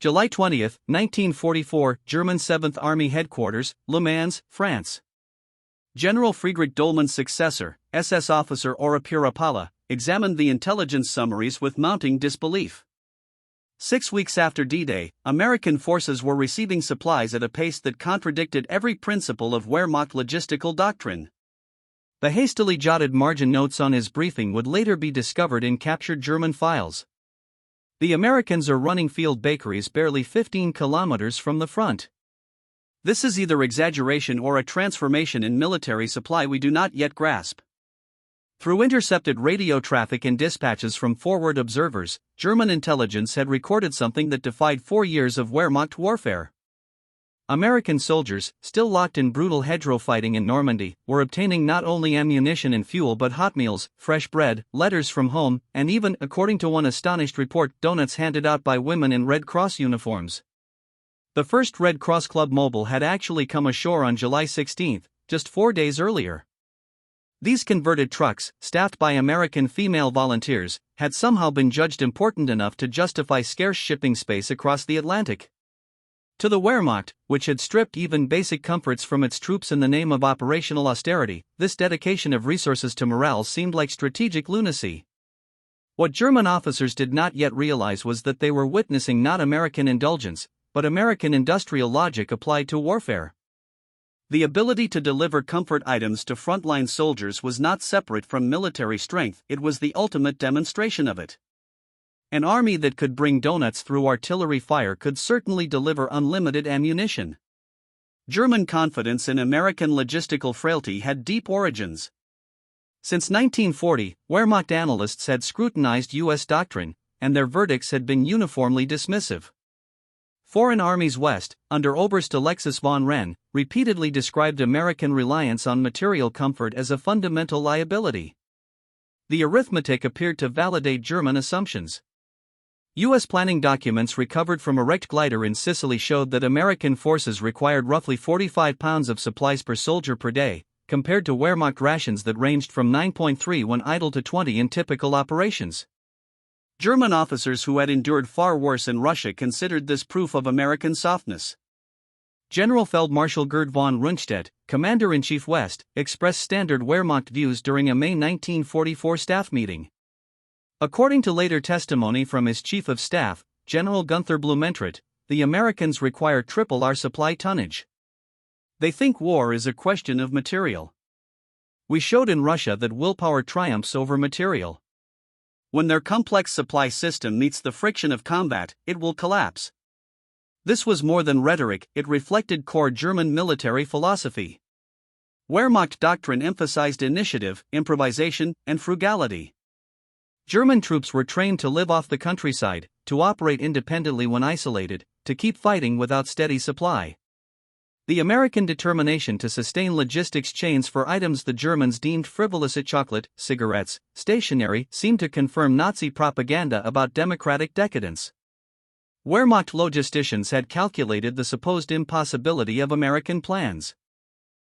July 20, 1944, German 7th Army Headquarters, Le Mans, France. General Friedrich Dollmann's successor, SS officer Ora Pirapala, examined the intelligence summaries with mounting disbelief. 6 weeks after D-Day, American forces were receiving supplies at a pace that contradicted every principle of Wehrmacht logistical doctrine. The hastily jotted margin notes on his briefing would later be discovered in captured German files. The Americans are running field bakeries barely 15 kilometers from the front. This is either exaggeration or a transformation in military supply we do not yet grasp. Through intercepted radio traffic and dispatches from forward observers, German intelligence had recorded something that defied 4 years of Wehrmacht warfare. American soldiers, still locked in brutal hedgerow fighting in Normandy, were obtaining not only ammunition and fuel but hot meals, fresh bread, letters from home, and even, according to one astonished report, donuts handed out by women in Red Cross uniforms. The first Red Cross Club Mobile had actually come ashore on July 16, just 4 days earlier. These converted trucks, staffed by American female volunteers, had somehow been judged important enough to justify scarce shipping space across the Atlantic. To the Wehrmacht, which had stripped even basic comforts from its troops in the name of operational austerity, this dedication of resources to morale seemed like strategic lunacy. What German officers did not yet realize was that they were witnessing not American indulgence, but American industrial logic applied to warfare. The ability to deliver comfort items to frontline soldiers was not separate from military strength, it was the ultimate demonstration of it. An army that could bring donuts through artillery fire could certainly deliver unlimited ammunition. German confidence in American logistical frailty had deep origins. Since 1940, Wehrmacht analysts had scrutinized U.S. doctrine, and their verdicts had been uniformly dismissive. Foreign Armies West, under Oberst Alexis von Wren, repeatedly described American reliance on material comfort as a fundamental liability. The arithmetic appeared to validate German assumptions. U.S. planning documents recovered from a wrecked glider in Sicily showed that American forces required roughly 45 pounds of supplies per soldier per day, compared to Wehrmacht rations that ranged from 9.3 when idle to 20 in typical operations. German officers who had endured far worse in Russia considered this proof of American softness. General Feldmarschall Gerd von Rundstedt, Commander-in-Chief West, expressed standard Wehrmacht views during a May 1944 staff meeting. According to later testimony from his Chief of Staff, General Gunther Blumentritt, the Americans require triple our supply tonnage. They think war is a question of material. We showed in Russia that willpower triumphs over material. When their complex supply system meets the friction of combat, it will collapse. This was more than rhetoric, it reflected core German military philosophy. Wehrmacht doctrine emphasized initiative, improvisation, and frugality. German troops were trained to live off the countryside, to operate independently when isolated, to keep fighting without steady supply. The American determination to sustain logistics chains for items the Germans deemed frivolous, chocolate, cigarettes, stationery, seemed to confirm Nazi propaganda about democratic decadence. Wehrmacht logisticians had calculated the supposed impossibility of American plans.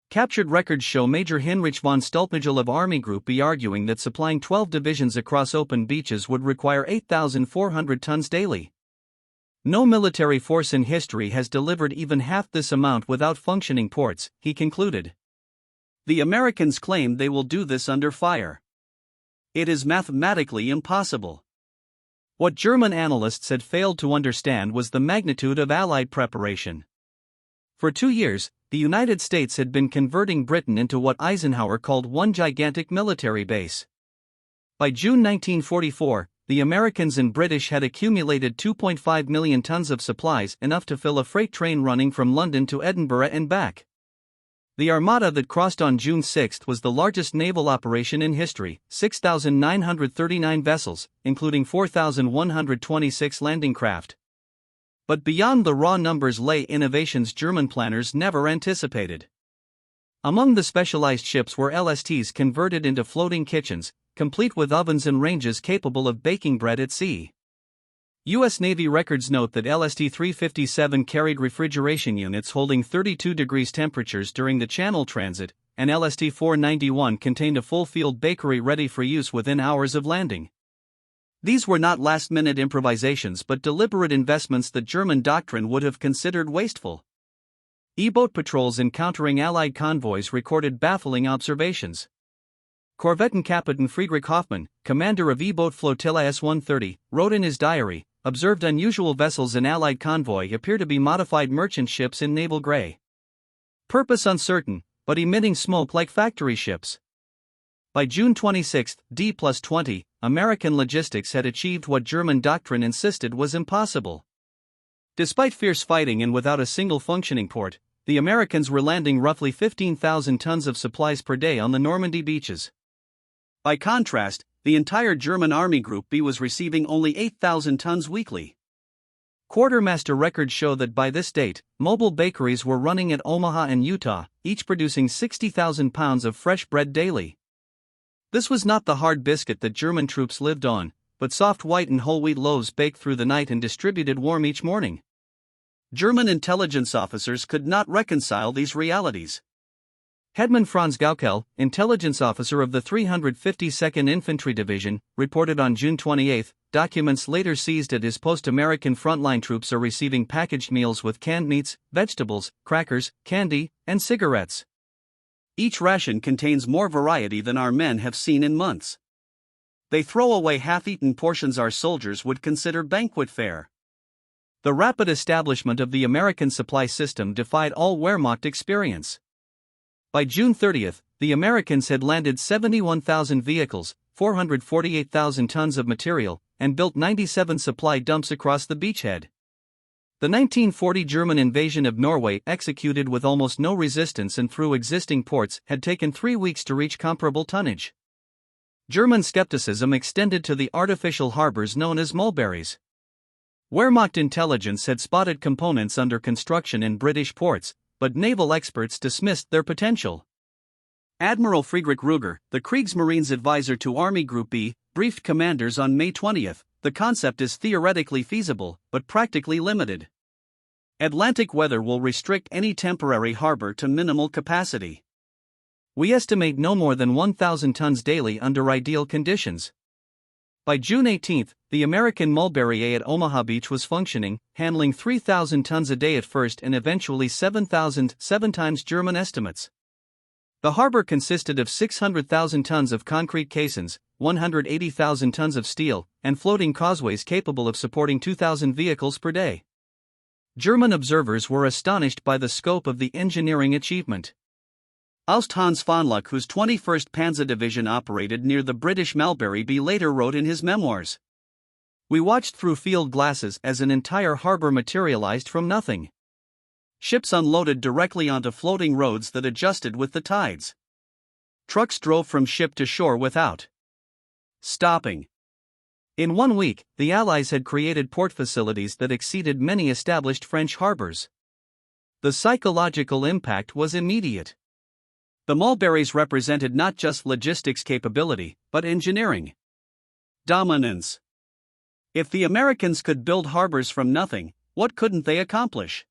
Captured records show Major Heinrich von Stulpnagel of Army Group B arguing that supplying 12 divisions across open beaches would require 8,400 tons daily. No military force in history has delivered even half this amount without functioning ports, he concluded. The Americans claim they will do this under fire. It is mathematically impossible. What German analysts had failed to understand was the magnitude of Allied preparation. For 2 years, the United States had been converting Britain into what Eisenhower called one gigantic military base. By June 1944, the Americans and British had accumulated 2.5 million tons of supplies, enough to fill a freight train running from London to Edinburgh and back. The armada that crossed on June 6 was the largest naval operation in history, 6,939 vessels, including 4,126 landing craft. But beyond the raw numbers lay innovations German planners never anticipated. Among the specialized ships were LSTs converted into floating kitchens, complete with ovens and ranges capable of baking bread at sea. U.S. Navy records note that LST-357 carried refrigeration units holding 32 degrees temperatures during the Channel transit, and LST-491 contained a full-field bakery ready for use within hours of landing. These were not last-minute improvisations but deliberate investments that German doctrine would have considered wasteful. E-boat patrols encountering Allied convoys recorded baffling observations. Korvettenkapitän Friedrich Hoffmann, commander of E-boat flotilla S-130, wrote in his diary, observed unusual vessels in Allied convoy appear to be modified merchant ships in naval gray. Purpose uncertain, but emitting smoke like factory ships. By June 26, D+20, American logistics had achieved what German doctrine insisted was impossible. Despite fierce fighting and without a single functioning port, the Americans were landing roughly 15,000 tons of supplies per day on the Normandy beaches. By contrast, the entire German Army Group B was receiving only 8,000 tons weekly. Quartermaster records show that by this date, mobile bakeries were running at Omaha and Utah, each producing 60,000 pounds of fresh bread daily. This was not the hard biscuit that German troops lived on, but soft white and whole wheat loaves baked through the night and distributed warm each morning. German intelligence officers could not reconcile these realities. Hetman Franz Gaukel, intelligence officer of the 352nd Infantry Division, reported on June 28, documents later seized at his post American frontline troops are receiving packaged meals with canned meats, vegetables, crackers, candy, and cigarettes. Each ration contains more variety than our men have seen in months. They throw away half-eaten portions our soldiers would consider banquet fare. The rapid establishment of the American supply system defied all Wehrmacht experience. By June 30, the Americans had landed 71,000 vehicles, 448,000 tons of material, and built 97 supply dumps across the beachhead. The 1940 German invasion of Norway, executed with almost no resistance and through existing ports, had taken 3 weeks to reach comparable tonnage. German skepticism extended to the artificial harbors known as mulberries. Wehrmacht intelligence had spotted components under construction in British ports, but naval experts dismissed their potential. Admiral Friedrich Ruger, the Kriegsmarine's advisor to Army Group B, briefed commanders on May 20. The concept is theoretically feasible, but practically limited. Atlantic weather will restrict any temporary harbor to minimal capacity. We estimate no more than 1,000 tons daily under ideal conditions. By June 18, the American Mulberry A at Omaha Beach was functioning, handling 3,000 tons a day at first and eventually 7,000, 7 times German estimates. The harbor consisted of 600,000 tons of concrete caissons, 180,000 tons of steel, and floating causeways capable of supporting 2,000 vehicles per day. German observers were astonished by the scope of the engineering achievement. Oust Hans von Luck, whose 21st Panzer Division operated near the British Mulberry B, later wrote in his memoirs, "We watched through field glasses as an entire harbor materialized from nothing. Ships unloaded directly onto floating roads that adjusted with the tides. Trucks drove from ship to shore without stopping." In 1 week, the Allies had created port facilities that exceeded many established French harbors. The psychological impact was immediate. The mulberries represented not just logistics capability, but engineering dominance. If the Americans could build harbors from nothing, what couldn't they accomplish?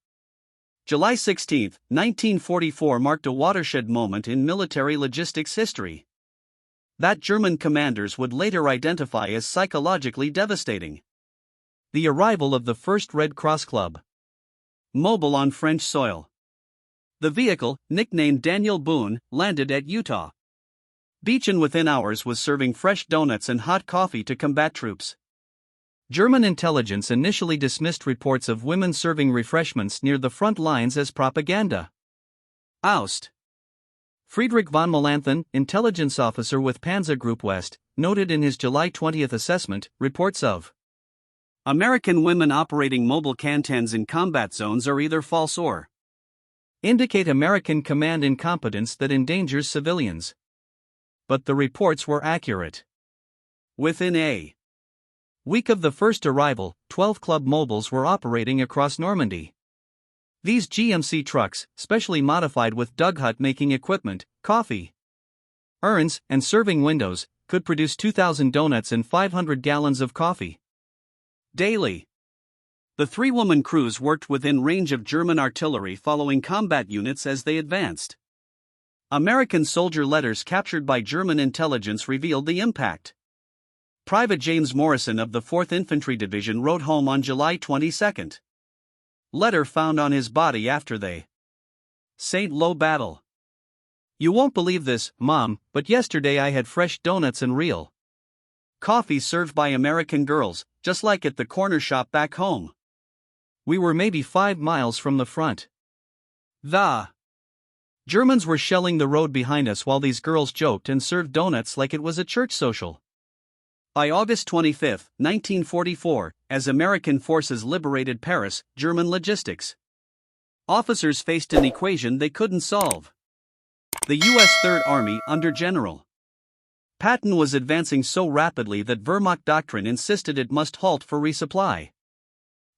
July 16, 1944 marked a watershed moment in military logistics history that German commanders would later identify as psychologically devastating. The arrival of the first Red Cross Club, mobile on French soil. The vehicle, nicknamed Daniel Boone, landed at Utah Beach and within hours was serving fresh donuts and hot coffee to combat troops. German intelligence initially dismissed reports of women serving refreshments near the front lines as propaganda. Oust. Friedrich von Melanchthon, intelligence officer with Panzer Group West, noted in his July 20 assessment, reports of American women operating mobile cantons in combat zones are either false or indicate American command incompetence that endangers civilians. But the reports were accurate. Within a week of the first arrival, 12 club mobiles were operating across Normandy. These GMC trucks, specially modified with dug hut making equipment, coffee urns, and serving windows, could produce 2,000 donuts and 500 gallons of coffee daily. The 3-woman crews worked within range of German artillery following combat units as they advanced. American soldier letters captured by German intelligence revealed the impact. Private James Morrison of the 4th Infantry Division wrote home on July 22. Letter found on his body after the St. Lo battle. You won't believe this, Mom, but yesterday I had fresh donuts and real coffee served by American girls, just like at the corner shop back home. We were maybe 5 miles from the front. The Germans were shelling the road behind us while these girls joked and served donuts like it was a church social. By August 25, 1944, as American forces liberated Paris, German logistics officers faced an equation they couldn't solve. The U.S. Third Army under General Patton was advancing so rapidly that Wehrmacht doctrine insisted it must halt for resupply.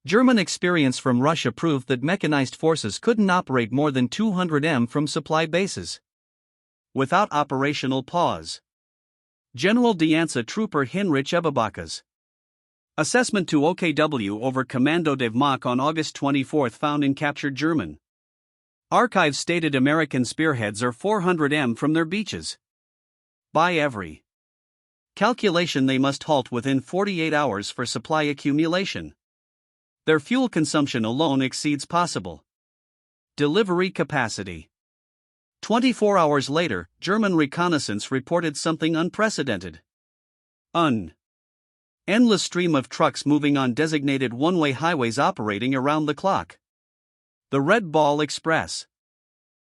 German experience from Russia proved that mechanized forces couldn't operate more than 200 m from supply bases without operational pause. General Dianza Trooper Heinrich Ebebacher's assessment to OKW over Kommando de Wehrmacht on August 24 found in captured German archives stated American spearheads are 400 m from their beaches. By every calculation, they must halt within 48 hours for supply accumulation. Their fuel consumption alone exceeds possible delivery capacity. 24 hours later, German reconnaissance reported something unprecedented. An endless stream of trucks moving on designated one-way highways operating around the clock. The Red Ball Express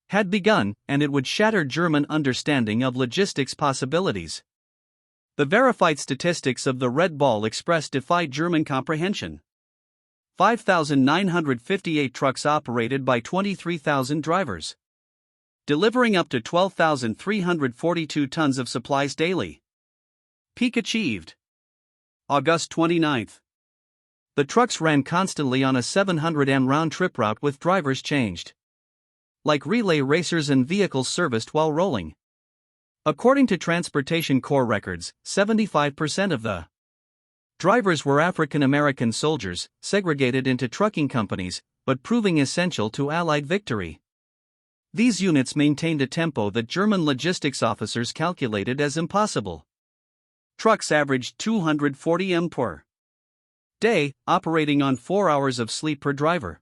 had begun, and it would shatter German understanding of logistics possibilities. The verified statistics of the Red Ball Express defied German comprehension. 5,958 trucks operated by 23,000 drivers, delivering up to 12,342 tons of supplies daily. Peak achieved August 29. The trucks ran constantly on a 700 m round-trip route with drivers changed like relay racers and vehicles serviced while rolling. According to Transportation Corps records, 75% of the drivers were African American soldiers, segregated into trucking companies, but proving essential to Allied victory. These units maintained a tempo that German logistics officers calculated as impossible. Trucks averaged 240 m per day, operating on 4 hours of sleep per driver.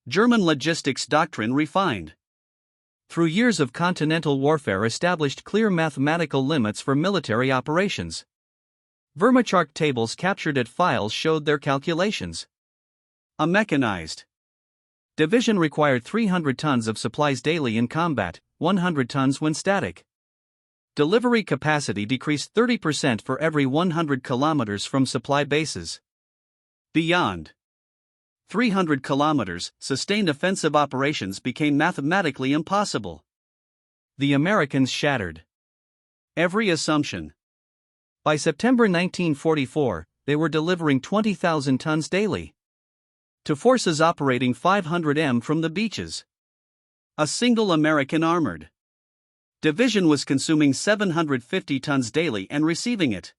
German logistics doctrine refined through years of continental warfare established clear mathematical limits for military operations. Wehrmacht tables captured at files showed their calculations. A mechanized division required 300 tons of supplies daily in combat, 100 tons when static. Delivery capacity decreased 30% for every 100 kilometers from supply bases. Beyond 300 kilometers, sustained offensive operations became mathematically impossible. The Americans shattered every assumption. By September 1944, they were delivering 20,000 tons daily to forces operating 500 m from the beaches. A single American armored division was consuming 750 tons daily and receiving it.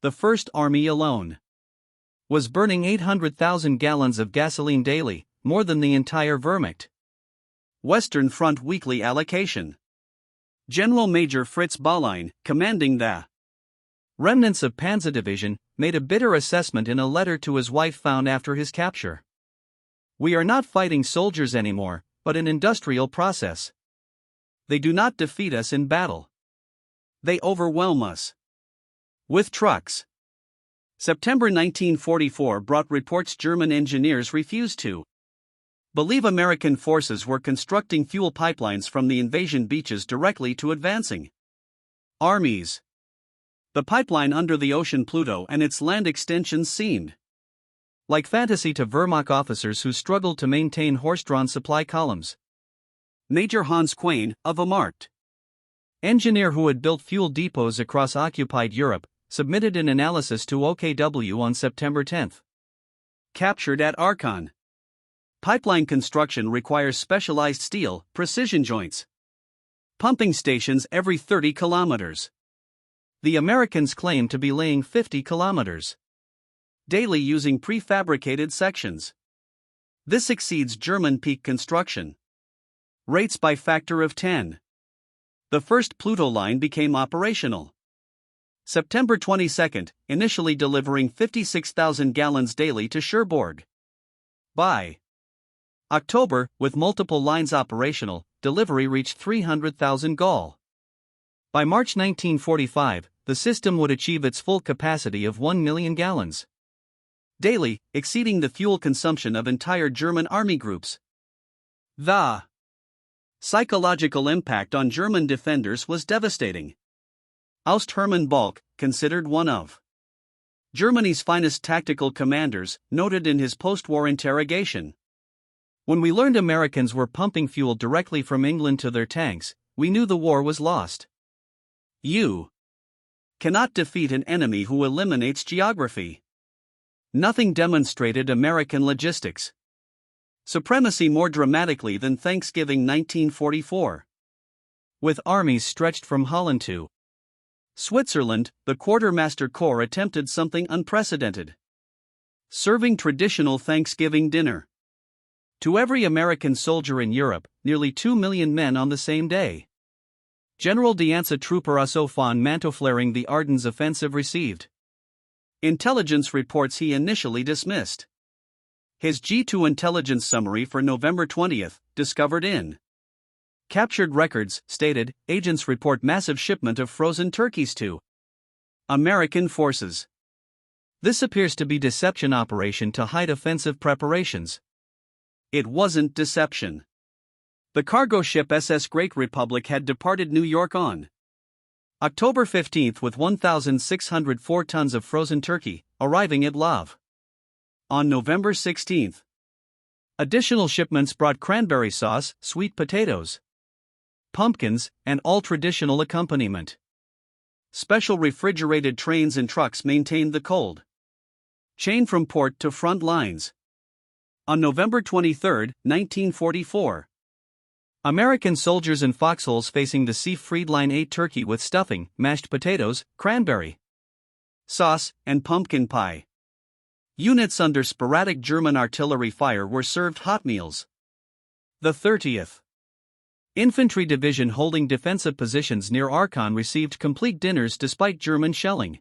The First Army alone was burning 800,000 gallons of gasoline daily, more than the entire Wehrmacht. Western Front weekly allocation. General Major Fritz Baulein, commanding the remnants of Panzer Division, made a bitter assessment in a letter to his wife found after his capture. We are not fighting soldiers anymore, but an industrial process. They do not defeat us in battle. They overwhelm us with trucks. September 1944 brought reports German engineers refused to believe American forces were constructing fuel pipelines from the invasion beaches directly to advancing armies. The pipeline under the ocean Pluto and its land extensions seemed like fantasy to Wehrmacht officers who struggled to maintain horse-drawn supply columns. Major Hans Quain, of Wehrmacht engineer who had built fuel depots across occupied Europe, submitted an analysis to OKW on September 10. Captured at Archon. Pipeline construction requires specialized steel, precision joints, pumping stations every 30 kilometers. The Americans claim to be laying 50 kilometers daily using prefabricated sections. This exceeds German peak construction rates by factor of 10. The first Pluto line became operational September 22, initially delivering 56,000 gallons daily to Cherbourg. By October, with multiple lines operational, delivery reached 300,000 gall. By March 1945, the system would achieve its full capacity of 1 million gallons daily, exceeding the fuel consumption of entire German army groups. The psychological impact on German defenders was devastating. Oust Hermann Balck, considered one of Germany's finest tactical commanders, noted in his post-war interrogation, "When we learned Americans were pumping fuel directly from England to their tanks, we knew the war was lost. You cannot defeat an enemy who eliminates geography." Nothing demonstrated American logistics supremacy more dramatically than Thanksgiving 1944. With armies stretched from Holland to Switzerland, the Quartermaster Corps attempted something unprecedented: serving traditional Thanksgiving dinner to every American soldier in Europe, nearly 2 million men on the same day. General die Trupperusso von Manteufflering the Ardennes offensive received intelligence reports he initially dismissed. His G2 intelligence summary for November 20, discovered in captured records, stated, agents report massive shipment of frozen turkeys to American forces. This appears to be deception operation to hide offensive preparations. It wasn't deception. The cargo ship SS Great Republic had departed New York on October 15 with 1,604 tons of frozen turkey, arriving at Havre on November 16. Additional shipments brought cranberry sauce, sweet potatoes, pumpkins, and all traditional accompaniment. Special refrigerated trains and trucks maintained the cold chain from port to front lines. On November 23, 1944, American soldiers in foxholes facing the Siegfried Line ate turkey with stuffing, mashed potatoes, cranberry sauce, and pumpkin pie. Units under sporadic German artillery fire were served hot meals. The 30th Infantry Division holding defensive positions near Argonne received complete dinners despite German shelling.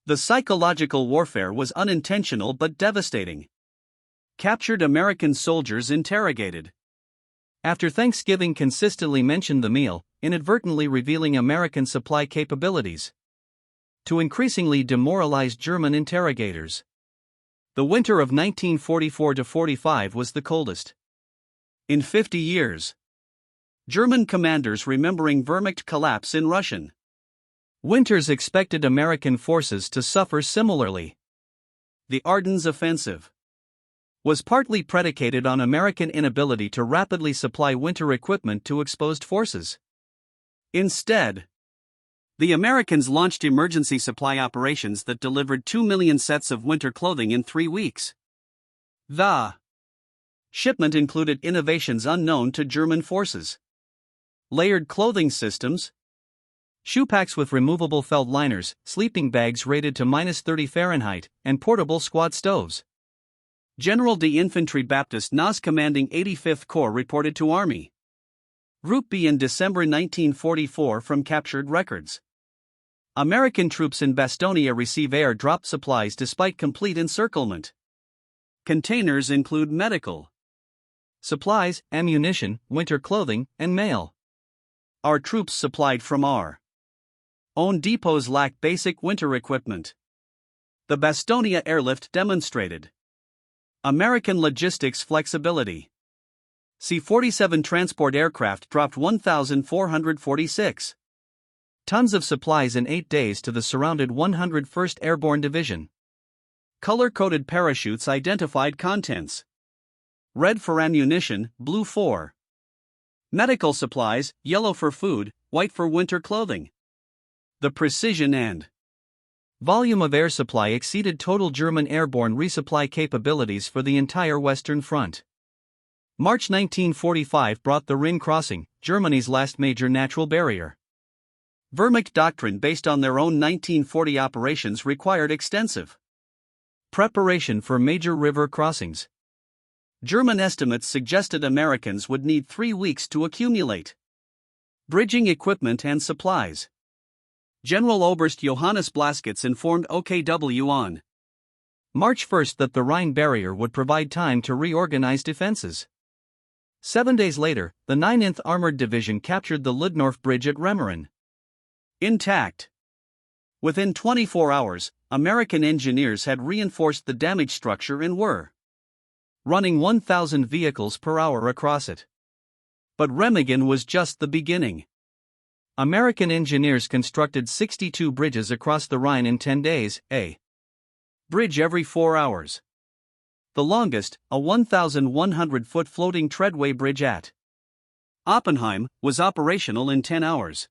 The psychological warfare was unintentional but devastating. Captured American soldiers interrogated after Thanksgiving consistently mentioned the meal, inadvertently revealing American supply capabilities to increasingly demoralized German interrogators. The winter of 1944-45 was the coldest in 50 years. German commanders remembering Wehrmacht collapse in Russian winters expected American forces to suffer similarly. The Ardennes offensive was partly predicated on American inability to rapidly supply winter equipment to exposed forces. Instead, the Americans launched emergency supply operations that delivered 2 million sets of winter clothing in 3 weeks. The shipment included innovations unknown to German forces: layered clothing systems, shoe packs with removable felt liners, sleeping bags rated to -30 Fahrenheit, and portable squad stoves. General d'Infanterie Baptiste Nas commanding 85th Corps reported to Army Group B in December 1944 from captured records. American troops in Bastonia receive air-dropped supplies despite complete encirclement. Containers include medical supplies, ammunition, winter clothing, and mail. Our troops supplied from our own depots lack basic winter equipment. The Bastonia airlift demonstrated American logistics flexibility. C-47 transport aircraft dropped 1,446 tons of supplies in 8 days to the surrounded 101st Airborne Division. Color-coded parachutes identified contents: red for ammunition, blue for medical supplies, yellow for food, white for winter clothing. The precision and volume of air supply exceeded total German airborne resupply capabilities for the entire Western Front. March 1945 brought the Rhine crossing, Germany's last major natural barrier. Wehrmacht doctrine based on their own 1940 operations required extensive preparation for major river crossings. German estimates suggested Americans would need 3 weeks to accumulate bridging equipment and supplies. General Oberst Johannes Blaskitz informed OKW on March 1 that the Rhine barrier would provide time to reorganize defenses. 7 days later, the 9th Armored Division captured the Ludendorff Bridge at Remmeren. Intact. Within 24 hours, American engineers had reinforced the damaged structure and were running 1,000 vehicles per hour across it. But Remagen was just the beginning. American engineers constructed 62 bridges across the Rhine in 10 days, a bridge every 4 hours. The longest, a 1,100-foot floating treadway bridge at Oppenheim, was operational in 10 hours.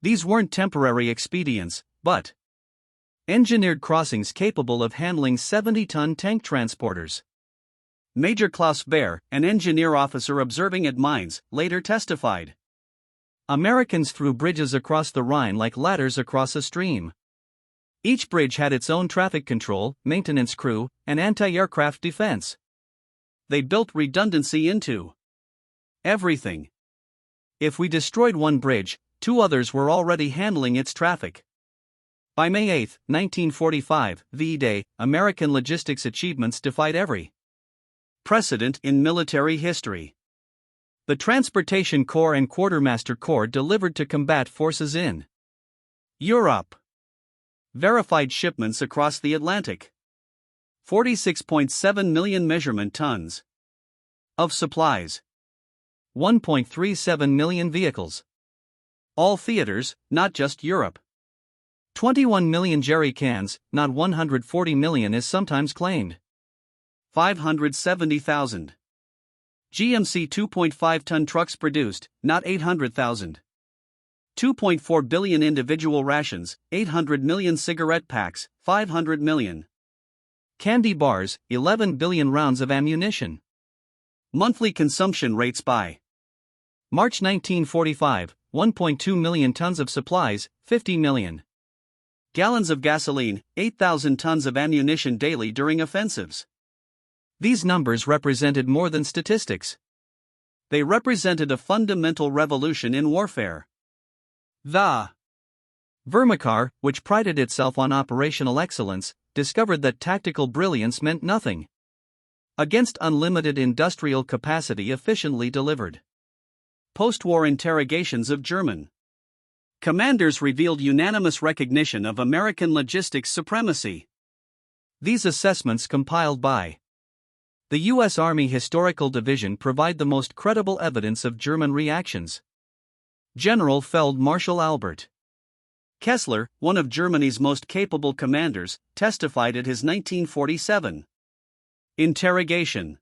These weren't temporary expedients, but engineered crossings capable of handling 70-ton tank transporters. Major Klaus Baer, an engineer officer observing at mines, later testified. Americans threw bridges across the Rhine like ladders across a stream. Each bridge had its own traffic control, maintenance crew, and anti-aircraft defense. They built redundancy into everything. If we destroyed one bridge, 2 others were already handling its traffic. By May 8, 1945, V-Day, American logistics achievements defied every precedent in military history. The Transportation Corps and Quartermaster Corps delivered to combat forces in Europe. Verified shipments across the Atlantic. 46.7 million measurement tons of supplies. 1.37 million vehicles. All theaters, not just Europe. 21 million jerry cans, not 140 million as sometimes claimed. 570,000. GMC 2.5-ton trucks produced, not 800,000. 2.4 billion individual rations, 800 million cigarette packs, 500 million. Candy bars, 11 billion rounds of ammunition. Monthly consumption rates by March 1945, 1.2 million tons of supplies, 50 million gallons of gasoline, 8,000 tons of ammunition daily during offensives. These numbers represented more than statistics. They represented a fundamental revolution in warfare. The Wehrmacht, which prided itself on operational excellence, discovered that tactical brilliance meant nothing against unlimited industrial capacity efficiently delivered. Post-war interrogations of German commanders revealed unanimous recognition of American logistics supremacy. These assessments, compiled by the U.S. Army Historical Division, provide the most credible evidence of German reactions. General Feld Marshal Albert Kessler, one of Germany's most capable commanders, testified at his 1947 interrogation.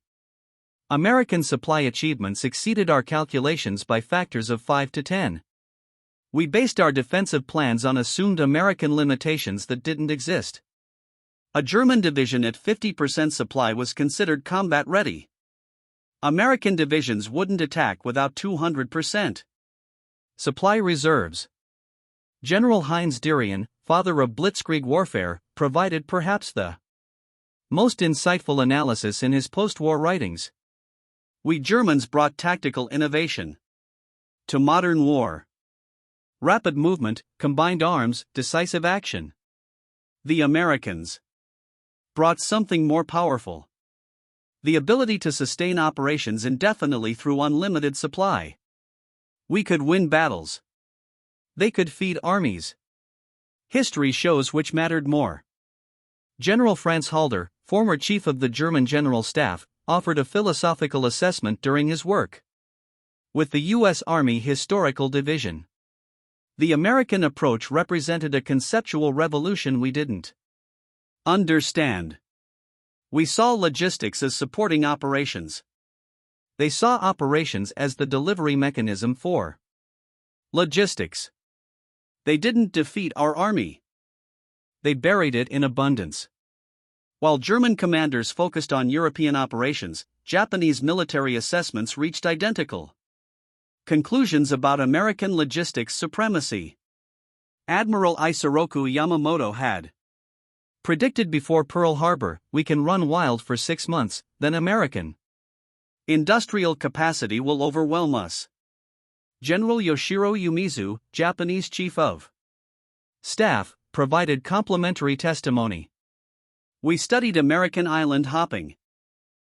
American supply achievements exceeded our calculations by factors of 5 to 10. We based our defensive plans on assumed American limitations that didn't exist. A German division at 50% supply was considered combat ready. American divisions wouldn't attack without 200% supply reserves. General Heinz Derian, father of Blitzkrieg warfare, provided perhaps the most insightful analysis in his post-war writings. We Germans brought tactical innovation to modern war. Rapid movement, combined arms, decisive action. The Americans brought something more powerful. The ability to sustain operations indefinitely through unlimited supply. We could win battles. They could feed armies. History shows which mattered more. General Franz Halder, former chief of the German General Staff, offered a philosophical assessment during his work with the U.S. Army Historical Division. The American approach represented a conceptual revolution we didn't understand. We saw logistics as supporting operations. They saw operations as the delivery mechanism for logistics. They didn't defeat our army. They buried it in abundance. While German commanders focused on European operations, Japanese military assessments reached identical conclusions about American logistics supremacy. Admiral Isoroku Yamamoto had predicted before Pearl Harbor, "We can run wild for 6 months, then American industrial capacity will overwhelm us." General Yoshiro Umezu, Japanese chief of Staff provided complimentary testimony. We studied American island hopping.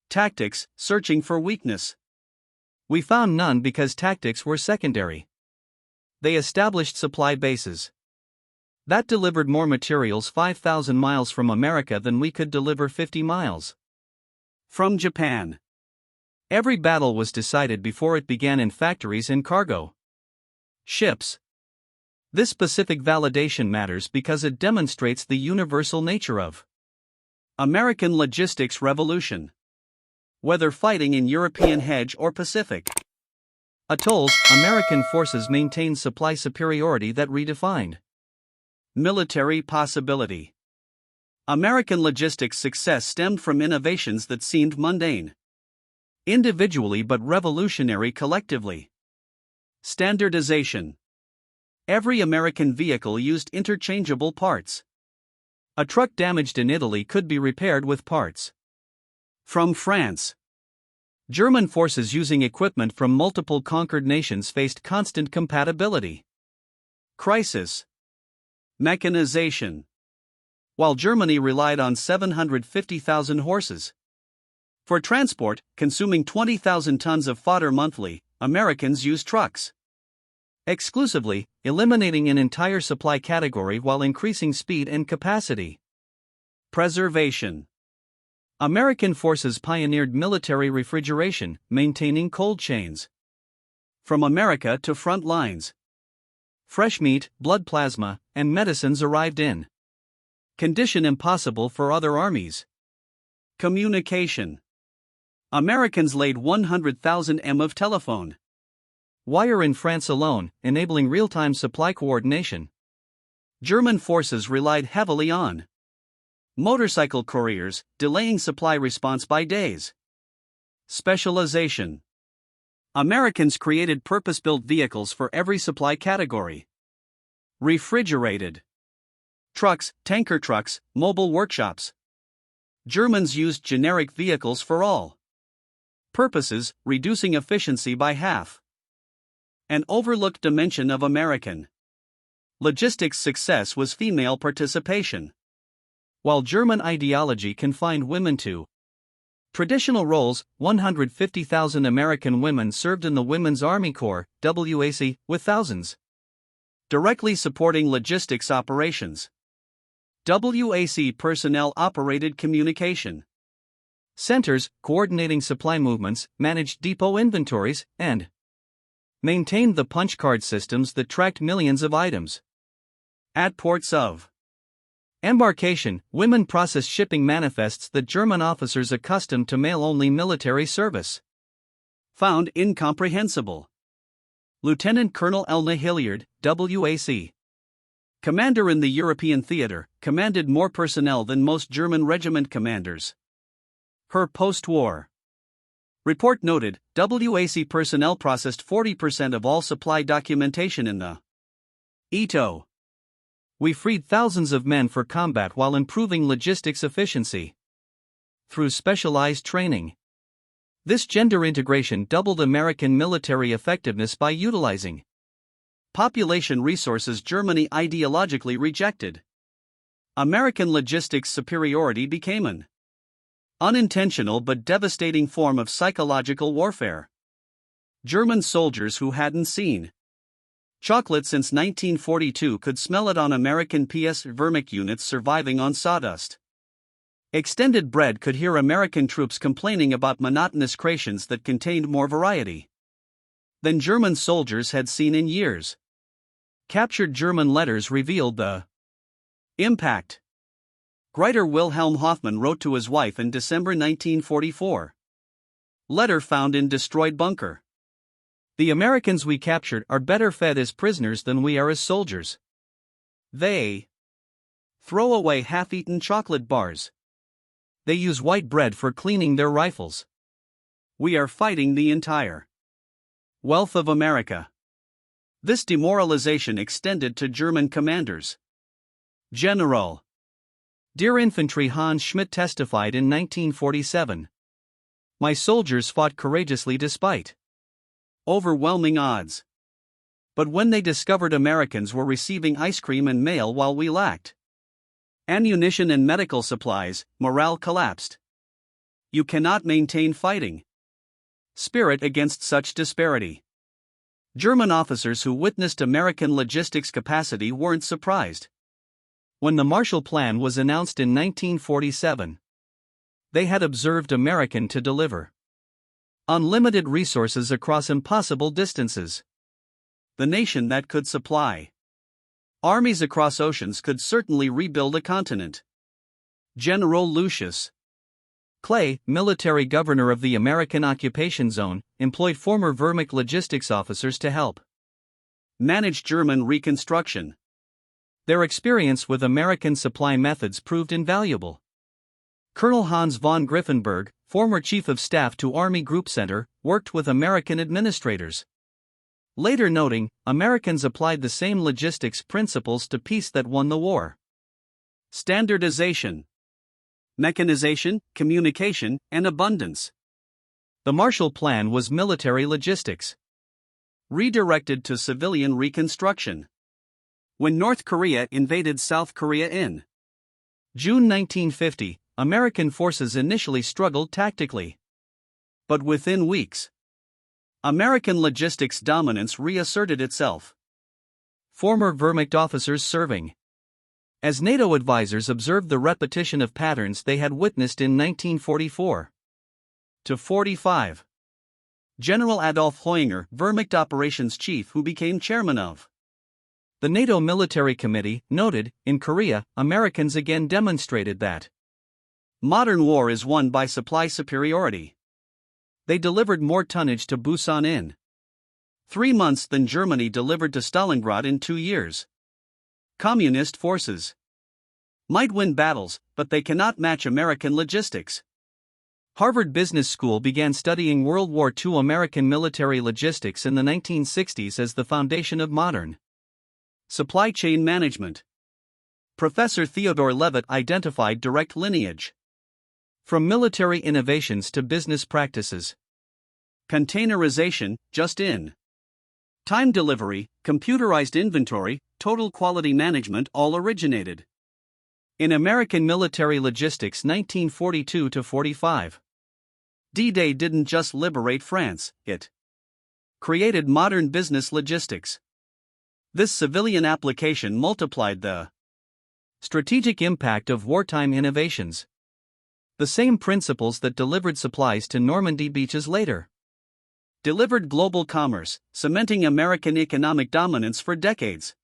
Tactics, searching for weakness. We found none because tactics were secondary. They established supply bases that delivered more materials 5,000 miles from America than we could deliver 50 miles from Japan. Every battle was decided before it began in factories and cargo ships. This specific validation matters because it demonstrates the universal nature of American logistics revolution. Whether fighting in European hedge or Pacific atolls, American forces maintained supply superiority that redefined military possibility. American logistics success stemmed from innovations that seemed mundane individually but revolutionary collectively. Standardization. Every American vehicle used interchangeable parts. A truck damaged in Italy could be repaired with parts from France. German forces using equipment from multiple conquered nations faced constant compatibility crisis. Mechanization. While Germany relied on 750,000 horses for transport, consuming 20,000 tons of fodder monthly, Americans used trucks exclusively, eliminating an entire supply category while increasing speed and capacity. Preservation. American forces pioneered military refrigeration, maintaining cold chains from America to front lines. Fresh meat, blood plasma, and medicines arrived in condition impossible for other armies. Communication. Americans laid 100,000 m of telephone wire in France alone, enabling real-time supply coordination. German forces relied heavily on motorcycle couriers, delaying supply response by days. Specialization. Americans created purpose-built vehicles for every supply category. Refrigerated trucks, tanker trucks, mobile workshops. Germans used generic vehicles for all purposes, reducing efficiency by half. An overlooked dimension of American logistics success was female participation. While German ideology confined women to traditional roles, 150,000 American women served in the Women's Army Corps, WAC, with thousands directly supporting logistics operations. WAC personnel operated communication centers, coordinating supply movements, managed depot inventories, and maintained the punch card systems that tracked millions of items. At ports of embarkation, women processed shipping manifests that German officers accustomed to male-only military service found incomprehensible. Lieutenant Colonel Elna Hilliard, WAC, commander in the European theater, commanded more personnel than most German regiment commanders. Her post-war report noted, WAC personnel processed 40% of all supply documentation in the ETO. We freed thousands of men for combat while improving logistics efficiency through specialized training. This gender integration doubled American military effectiveness by utilizing population resources Germany ideologically rejected. American logistics superiority became an unintentional but devastating form of psychological warfare. German soldiers who hadn't seen chocolate since 1942 could smell it on American PS Wehrmacht units surviving on sawdust. Extended bread could hear American troops complaining about monotonous rations that contained more variety than German soldiers had seen in years. Captured German letters revealed the impact. Writer Wilhelm Hoffmann wrote to his wife in December 1944. Letter found in destroyed bunker. The Americans we captured are better fed as prisoners than we are as soldiers. They throw away half-eaten chocolate bars. They use white bread for cleaning their rifles. We are fighting the entire wealth of America. This demoralization extended to German commanders. General Dear Infantry Hans Schmidt testified in 1947. My soldiers fought courageously despite overwhelming odds. But when they discovered Americans were receiving ice cream and mail while we lacked ammunition and medical supplies, morale collapsed. You cannot maintain fighting spirit against such disparity. German officers who witnessed American logistics capacity weren't surprised. When the Marshall Plan was announced in 1947, they had observed American to deliver unlimited resources across impossible distances. The nation that could supply armies across oceans could certainly rebuild a continent. General Lucius Clay, military governor of the American occupation zone, employed former Wehrmacht logistics officers to help manage German reconstruction. Their experience with American supply methods proved invaluable. Colonel Hans von Griffenberg, former chief of staff to Army Group Center, worked with American administrators, later noting, Americans applied the same logistics principles to peace that won the war. Standardization, mechanization, communication, and abundance. The Marshall Plan was military logistics redirected to civilian reconstruction. When North Korea invaded South Korea in June 1950, American forces initially struggled tactically. But within weeks, American logistics dominance reasserted itself. Former Wehrmacht officers serving as NATO advisors observed the repetition of patterns they had witnessed in 1944 to 45. General Adolf Heuinger, Wehrmacht operations chief who became chairman of the NATO Military Committee, noted, in Korea, Americans again demonstrated that modern war is won by supply superiority. They delivered more tonnage to Busan in 3 months than Germany delivered to Stalingrad in 2 years. Communist forces might win battles, but they cannot match American logistics. Harvard Business School began studying World War II American military logistics in the 1960s as the foundation of modern supply chain management. Professor Theodore Levitt identified direct lineage from military innovations to business practices. Containerization, just-in time delivery, computerized inventory, total quality management all originated in American military logistics 1942-45. D-Day didn't just liberate France, it created modern business logistics. This civilian application multiplied the strategic impact of wartime innovations. The same principles that delivered supplies to Normandy beaches later delivered global commerce, cementing American economic dominance for decades.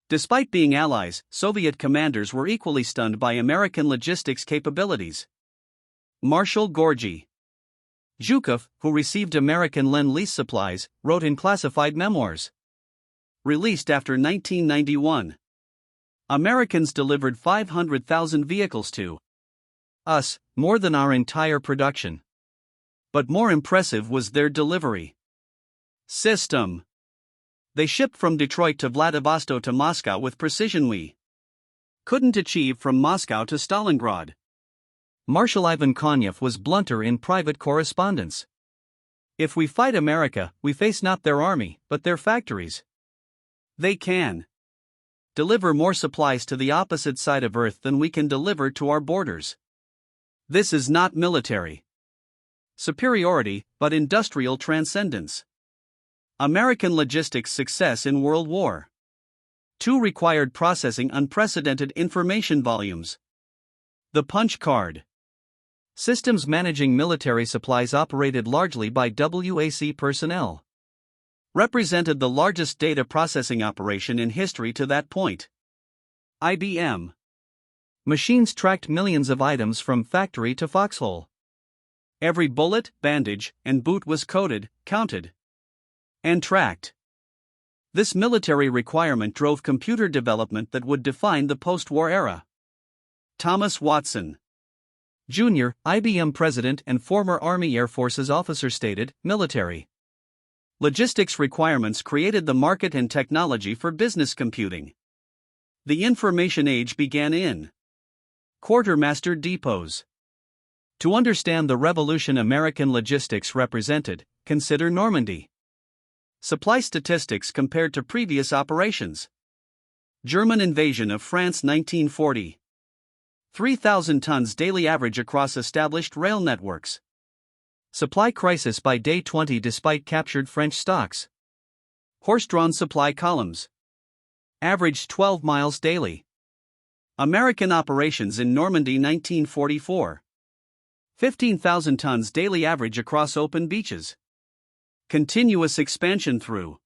Despite being allies, Soviet commanders were equally stunned by American logistics capabilities. Marshal Gorgy Zhukov, who received American Lend-Lease supplies, wrote in classified memoirs released after 1991. Americans delivered 500,000 vehicles to us, more than our entire production. But more impressive was their delivery system. They shipped from Detroit to Vladivostok to Moscow with precision we couldn't achieve from Moscow to Stalingrad. Marshal Ivan Konev was blunter in private correspondence. If we fight America, we face not their army, but their factories. They can deliver more supplies to the opposite side of Earth than we can deliver to our borders. This is not military superiority, but industrial transcendence. American logistics success in World War II required processing unprecedented information volumes. The punch card systems managing military supplies operated largely by WAC personnel represented the largest data processing operation in history to that point. IBM machines tracked millions of items from factory to foxhole. Every bullet, bandage, and boot was coded, counted, and tracked. This military requirement drove computer development that would define the post-war era. Thomas Watson Jr., IBM president and former Army Air Forces officer, stated, "Military logistics requirements created the market and technology for business computing. The information age began in quartermaster depots. To understand the revolution American logistics represented, consider Normandy. Supply statistics compared to previous operations. German invasion of France 1940. 3,000 tons daily average across established rail networks. Supply crisis by day 20 despite captured French stocks. Horse-drawn supply columns. Averaged 12 miles daily. American operations in Normandy 1944. 15,000 tons daily average across open beaches. Continuous expansion through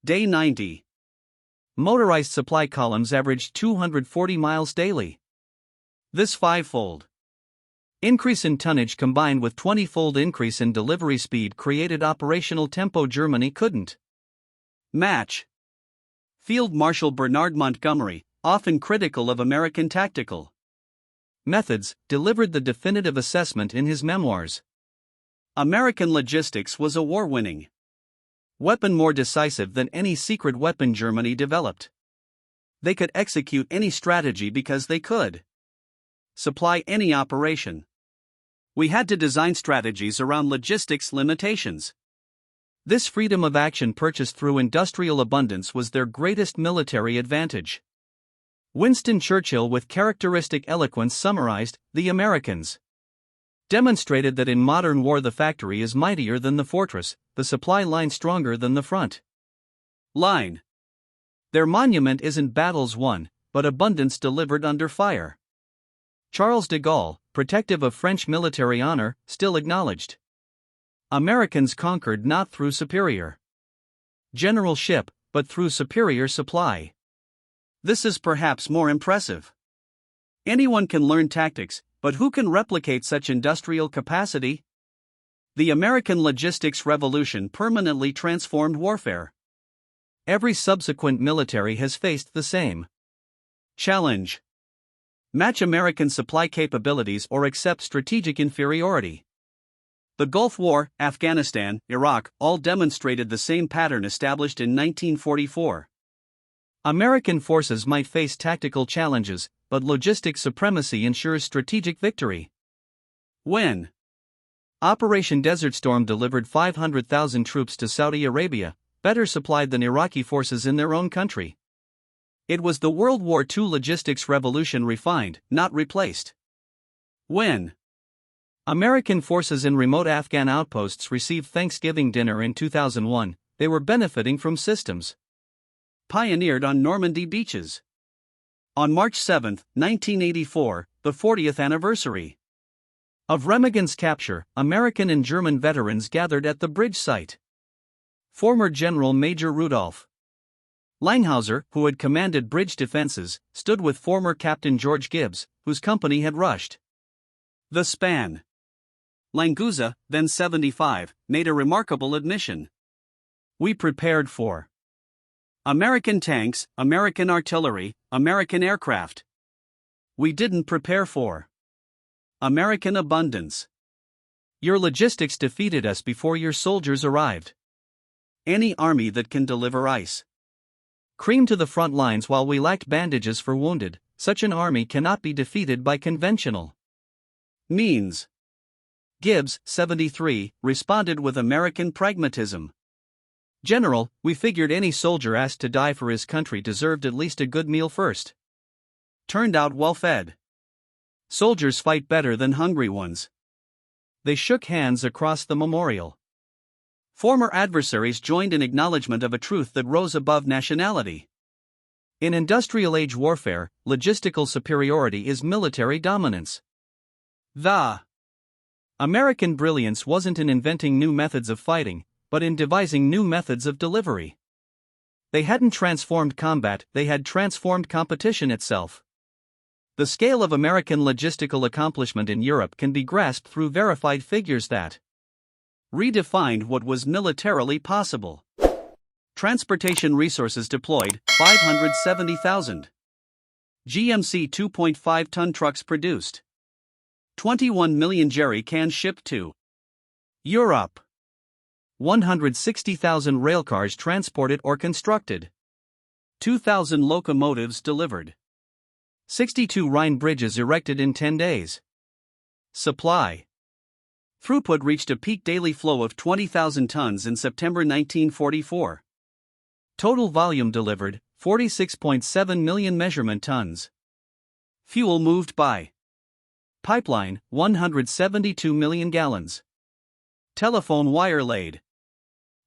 day 90. Motorized supply columns averaged 240 miles daily. This five-fold increase in tonnage combined with 20-fold increase in delivery speed created operational tempo Germany couldn't match. Field Marshal Bernard Montgomery, often critical of American tactical methods, delivered the definitive assessment in his memoirs. American logistics was a war-winning weapon more decisive than any secret weapon Germany developed. They could execute any strategy because they could supply any operation. We had to design strategies around logistics limitations. This freedom of action purchased through industrial abundance was their greatest military advantage. Winston Churchill with characteristic eloquence summarized, "The Americans demonstrated that in modern war the factory is mightier than the fortress, the supply line stronger than the front line. Their monument isn't battles won, but abundance delivered under fire." Charles de Gaulle, protective of French military honor, still acknowledged, "Americans conquered not through superior generalship, but through superior supply." This is perhaps more impressive. Anyone can learn tactics, but who can replicate such industrial capacity? The American logistics revolution permanently transformed warfare. Every subsequent military has faced the same challenge. Match American supply capabilities or accept strategic inferiority. The Gulf War, Afghanistan, Iraq, all demonstrated the same pattern established in 1944. American forces might face tactical challenges, but logistic supremacy ensures strategic victory. When Operation Desert Storm delivered 500,000 troops to Saudi Arabia, better supplied than Iraqi forces in their own country. It was the World War II logistics revolution refined, not replaced. When American forces in remote Afghan outposts received Thanksgiving dinner in 2001, they were benefiting from systems pioneered on Normandy beaches. On March 7, 1984, the 40th anniversary of Remagen's capture, American and German veterans gathered at the bridge site. Former General Major Rudolph Langhauser, who had commanded bridge defenses, stood with former Captain George Gibbs, whose company had rushed the span. Languza, then 75, made a remarkable admission. "We prepared for American tanks, American artillery, American aircraft. We didn't prepare for American abundance. Your logistics defeated us before your soldiers arrived. Any army that can deliver ice cream to the front lines while we lacked bandages for wounded, such an army cannot be defeated by conventional means." Gibbs, 73, responded with American pragmatism. "General, we figured any soldier asked to die for his country deserved at least a good meal first. Turned out well-fed. Soldiers fight better than hungry ones." They shook hands across the memorial. Former adversaries joined in acknowledgement of a truth that rose above nationality. In industrial age warfare, logistical superiority is military dominance. The American brilliance wasn't in inventing new methods of fighting, but in devising new methods of delivery. They hadn't transformed combat, they had transformed competition itself. The scale of American logistical accomplishment in Europe can be grasped through verified figures that redefined what was militarily possible. Transportation resources deployed, 570,000. GMC 2.5-ton trucks produced. 21 million jerry cans shipped to Europe. 160,000 railcars transported or constructed. 2,000 locomotives delivered. 62 Rhine bridges erected in 10 days. Supply Throughput reached a peak daily flow of 20,000 tons in September 1944. Total volume delivered, 46.7 million measurement tons. Fuel moved by pipeline, 172 million gallons. Telephone wire laid,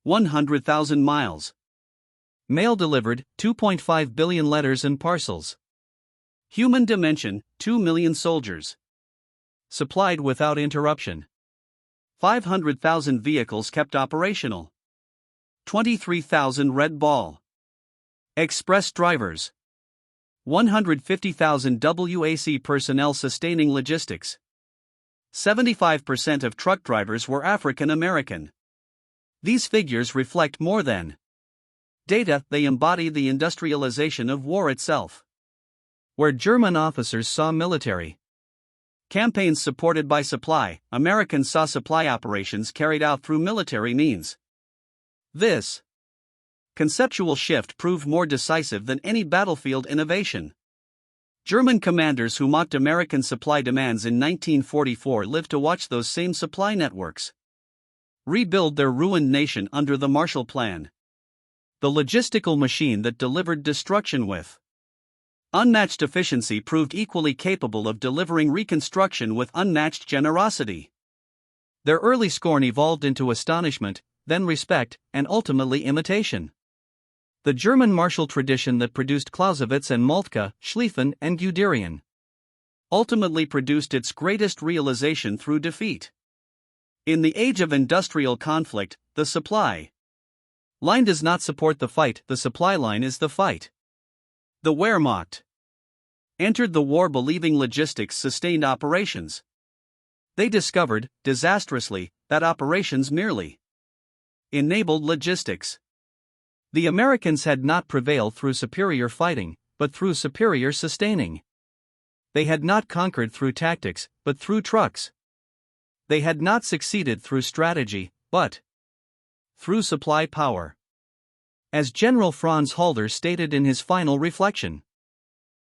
100,000 miles. Mail delivered, 2.5 billion letters and parcels. Human dimension, 2 million soldiers. Supplied without interruption. 500,000 vehicles kept operational. 23,000 Red Ball Express drivers. 150,000 WAC personnel sustaining logistics. 75% of truck drivers were African American. These figures reflect more than data, they embody the industrialization of war itself. Where German officers saw military campaigns supported by supply, Americans saw supply operations carried out through military means. This conceptual shift proved more decisive than any battlefield innovation. German commanders who mocked American supply demands in 1944 lived to watch those same supply networks rebuild their ruined nation under the Marshall Plan. The logistical machine that delivered destruction with unmatched efficiency proved equally capable of delivering reconstruction with unmatched generosity. Their early scorn evolved into astonishment, then respect, and ultimately imitation. The German martial tradition that produced Clausewitz and Moltke, Schlieffen and Guderian ultimately produced its greatest realization through defeat. In the age of industrial conflict, the supply line does not support the fight, the supply line is the fight. The Wehrmacht entered the war believing logistics sustained operations. They discovered, disastrously, that operations merely enabled logistics. The Americans had not prevailed through superior fighting, but through superior sustaining. They had not conquered through tactics, but through trucks. They had not succeeded through strategy, but through supply power. As General Franz Halder stated in his final reflection,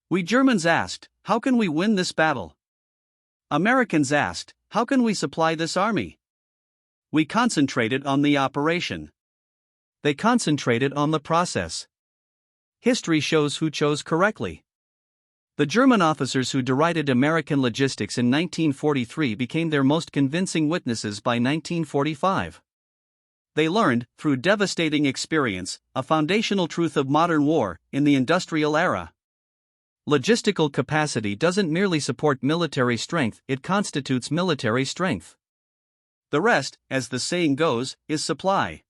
we Germans asked, how can we win this battle? Americans asked, how can we supply this army? We concentrated on the operation. They concentrated on the process. History shows who chose correctly. The German officers who derided American logistics in 1943 became their most convincing witnesses by 1945. They learned, through devastating experience, a foundational truth of modern war in the industrial era. Logistical capacity doesn't merely support military strength, it constitutes military strength. The rest, as the saying goes, is supply.